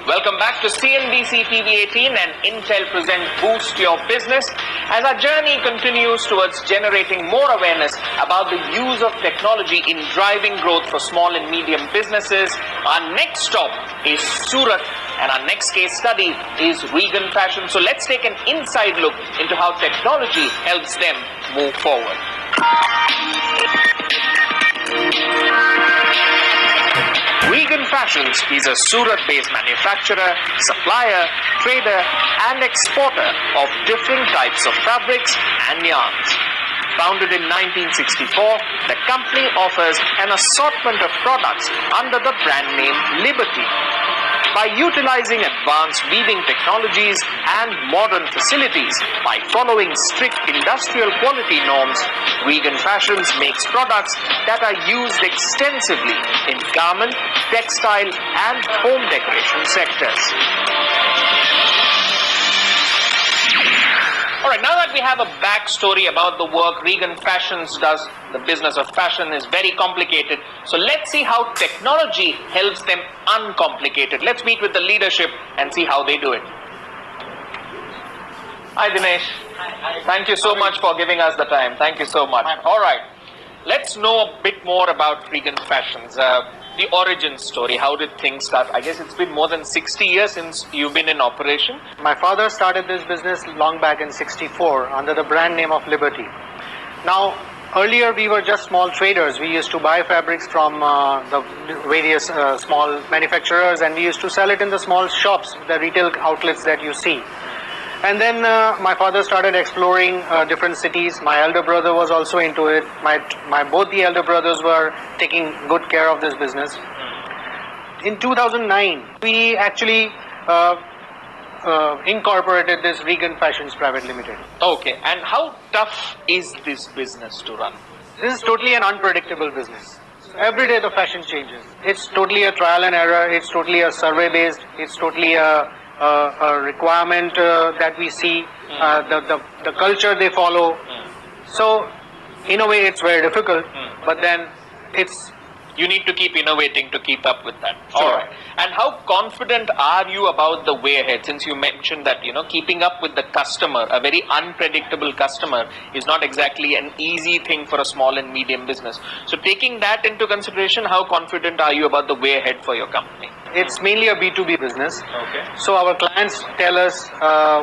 Welcome back to CNBC Pvt Ltd and Intel present Boost Your Business. As our journey continues towards generating more awareness about the use of technology in driving growth for small and medium businesses, our next stop is Surat and our next case study is Reaghan Fashions. So let's take an inside look into how technology helps them move forward. Reaghan Fashions is a Surat-based manufacturer, supplier, trader and exporter of different types of fabrics and yarns. Founded in 1964, the company offers an assortment of products under the brand name Liberty. By utilizing advanced weaving technologies and modern facilities, by following strict industrial quality norms, Reaghan Fashions makes products that are used extensively in garment, textile and home decoration sectors. Alright, now that we have a backstory about the work Reaghan Fashions does, the business of fashion is very complicated. So let's see how technology helps them uncomplicate it. Let's meet with the leadership and see how they do it. Hi Dinesh. Hi. Thank you so much for giving us the time. Thank you so much. Alright, let's know a bit more about Reaghan Fashions. The origin story, how did things start? I guess it's been more than 60 years since you've been in operation. My father started this business long back in '64 under the brand name of Liberty. Now, earlier we were just small traders. We used to buy fabrics from the various small manufacturers and we used to sell it in the small shops, the retail outlets that you see. And then my father started exploring different cities. My elder brother was also into it. Both the elder brothers were taking good care of this business. In 2009, we actually incorporated this Reaghan Fashions Pvt Ltd. Okay, and how tough is this business to run? This is totally an unpredictable business. Every day the fashion changes. It's totally a trial and error. It's totally a survey based. It's totally a requirement that we see, the culture they follow. So in a way it's very difficult, but then you need to keep innovating to keep up with that. Sure. All right. And how confident are you about the way ahead? Since you mentioned that, keeping up with the customer, a very unpredictable customer, is not exactly an easy thing for a small and medium business. So taking that into consideration, how confident are you about the way ahead for your company? It's mainly a B2B business. Okay. So our clients tell us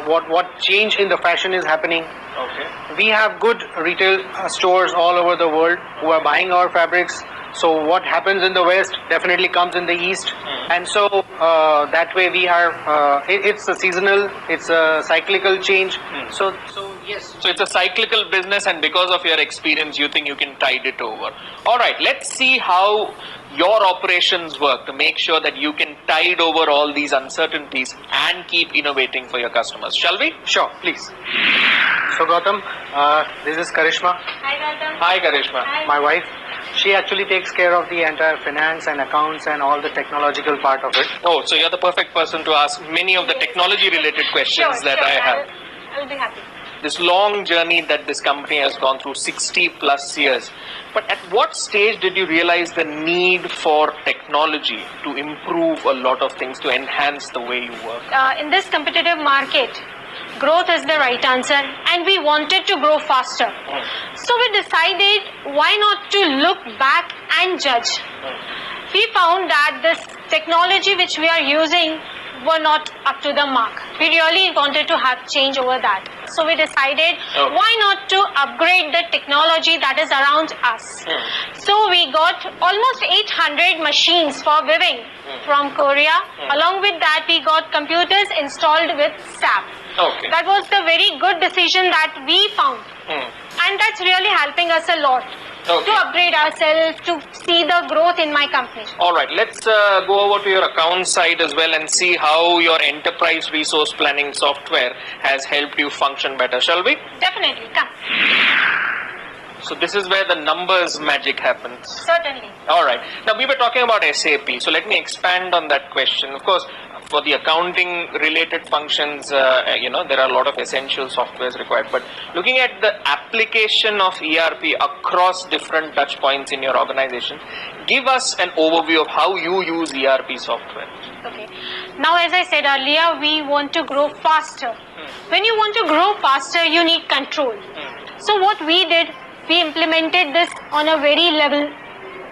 what change in the fashion is happening. Okay. We have good retail stores all over the world who are buying our fabrics. So what happens in the West definitely comes in the East. And so that way we are, it's a seasonal, it's a cyclical change. So yes. So it's a cyclical business, and because of your experience, you think you can tide it over. All right, let's see how your operations work to make sure that you can tide over all these uncertainties and keep innovating for your customers. Shall we? Sure, please. So Gautam, this is Karishma. Hi Gautam. Hi Karishma. Hi. My wife. She actually takes care of the entire finance and accounts and all the technological part of it. Oh, so you're the perfect person to ask many of the technology related questions that I have. I'll be happy. This long journey that this company has gone through, 60 plus years. But at what stage did you realize the need for technology to improve a lot of things, to enhance the way you work? In this competitive market, growth is the right answer, and we wanted to grow faster. So we decided why not to look back and judge. We found that this technology which we are using were not up to the mark. We really wanted to have change over that. So we decided why not to upgrade the technology that is around us. So we got almost 800 machines for weaving from Korea. Along with that, we got computers installed with SAP. Okay. That was the very good decision that we found. And that's really helping us a lot to upgrade ourselves, to see the growth in my company. Alright, let's go over to your account side as well and see how your enterprise resource planning software has helped you function better, shall we? Definitely, come. So this is where the numbers magic happens. Certainly. Alright, now we were talking about SAP, so let me expand on that question. Of course, for the accounting related functions, there are a lot of essential softwares required. But looking at the application of ERP across different touch points in your organization, give us an overview of how you use ERP software. Okay. Now, as I said earlier, we want to grow faster. When you want to grow faster, you need control. So what we did, we implemented this on a very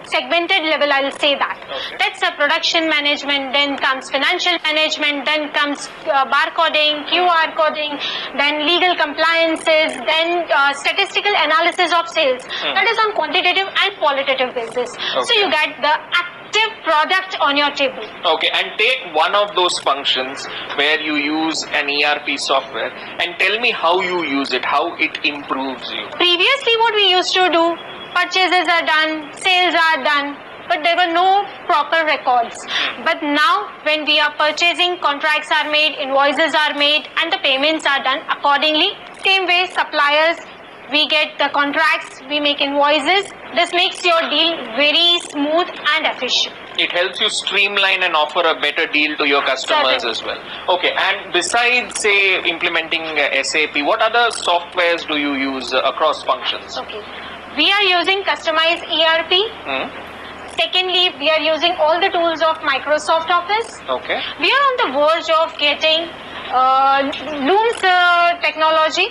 segmented level, I'll say that. Okay. That's a production management, then comes financial management, then comes barcoding, QR coding, then legal compliances, then statistical analysis of sales. That is on quantitative and qualitative basis. Okay. So you get the active product on your table. Okay, and take one of those functions where you use an ERP software and tell me how you use it, how it improves you. Previously, what we used to do, purchases are done, sales are done, but there were no proper records. But now, when we are purchasing, contracts are made, invoices are made, and the payments are done accordingly. Same way, suppliers, we get the contracts, we make invoices. This makes your deal very smooth and efficient. It helps you streamline and offer a better deal to your customers Certainly. as well. Okay, and besides, say, implementing SAP, what other softwares do you use across functions? Okay. We are using customized ERP. Secondly, we are using all the tools of Microsoft Office. Okay. We are on the verge of getting Looms technology,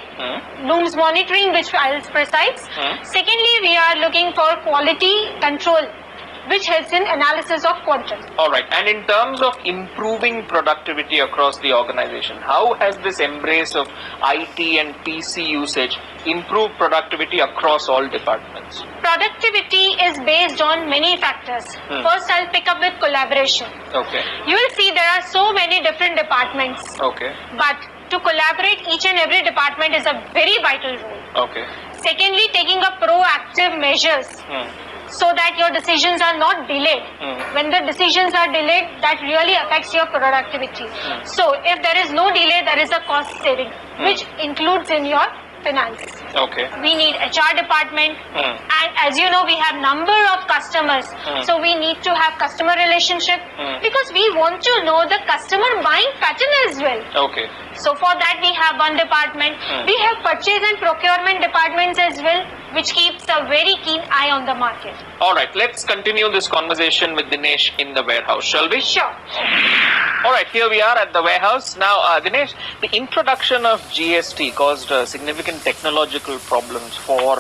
Looms monitoring, which I'll precise. Secondly, we are looking for quality control, which helps in analysis of quantum. Alright, and in terms of improving productivity across the organization, how has this embrace of IT and PC usage improved productivity across all departments? Productivity is based on many factors. First, I'll pick up with collaboration. Okay. You will see there are so many different departments. Okay. But to collaborate, each and every department is a very vital role. Okay. Secondly, taking up proactive measures so that your decisions are not delayed. When the decisions are delayed, that really affects your productivity. So if there is no delay, there is a cost saving, which includes in your finance. Okay. We need HR department, and as you know, we have number of customers, so we need to have customer relationship because we want to know the customer buying pattern as well. Okay. So for that we have one department. We have purchase and procurement departments as well, which keeps a very keen eye on the market. Alright, let's continue this conversation with Dinesh in the warehouse, shall we? Sure. Alright, here we are at the warehouse. Now, Dinesh, the introduction of GST caused significant technological problems for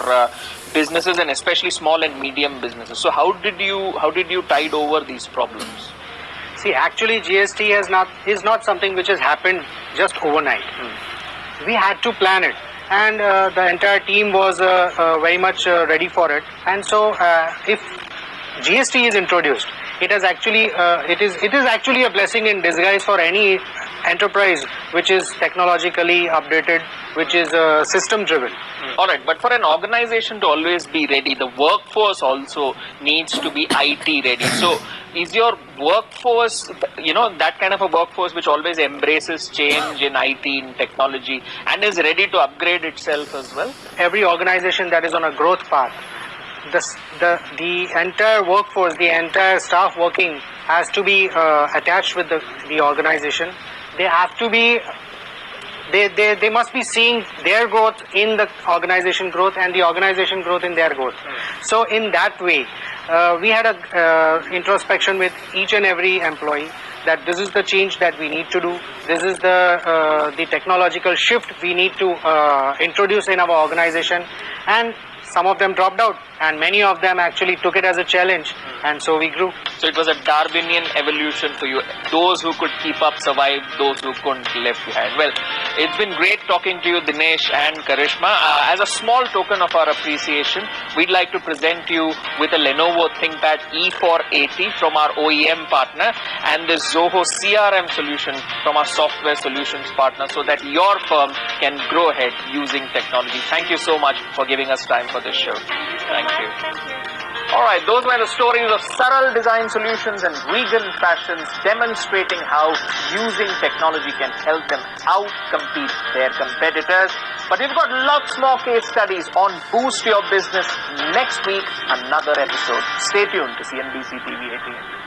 businesses and especially small and medium businesses. So how did you tide over these problems? See, actually GST is not something which has happened just overnight. We had to plan it, and the entire team was very much ready for it. And so if GST is introduced, it is actually a blessing in disguise for any enterprise which is technologically updated, which is system driven. Alright, but for an organization to always be ready, the workforce also needs to be IT ready. So is your workforce, that kind of a workforce which always embraces change in IT, in technology, and is ready to upgrade itself as well? Every organization that is on a growth path, the entire workforce, the entire staff working has to be attached with the organization. They have to be, they must be seeing their growth in the organization growth and the organization growth in their growth. So in that way, we had a introspection with each and every employee that this is the change that we need to do. This is the technological shift we need to introduce in our organization. And some of them dropped out, and many of them actually took it as a challenge, and so we grew. So it was a Darwinian evolution for you. Those who could keep up survived, those who couldn't left behind. Well, it's been great talking to you, Dinesh and Karishma. As a small token of our appreciation, we'd like to present you with a Lenovo ThinkPad E480 from our OEM partner and the Zoho CRM solution from our software solutions partner, so that your firm can grow ahead using technology. Thank you so much for giving us time for this show. Thank you. Alright, those were the stories of Saral Design Solutions and Reaghan Fashions, demonstrating how using technology can help them out-compete their competitors. But we've got lots more case studies on Boost Your Business next week, another episode. Stay tuned to CNBC TV 18.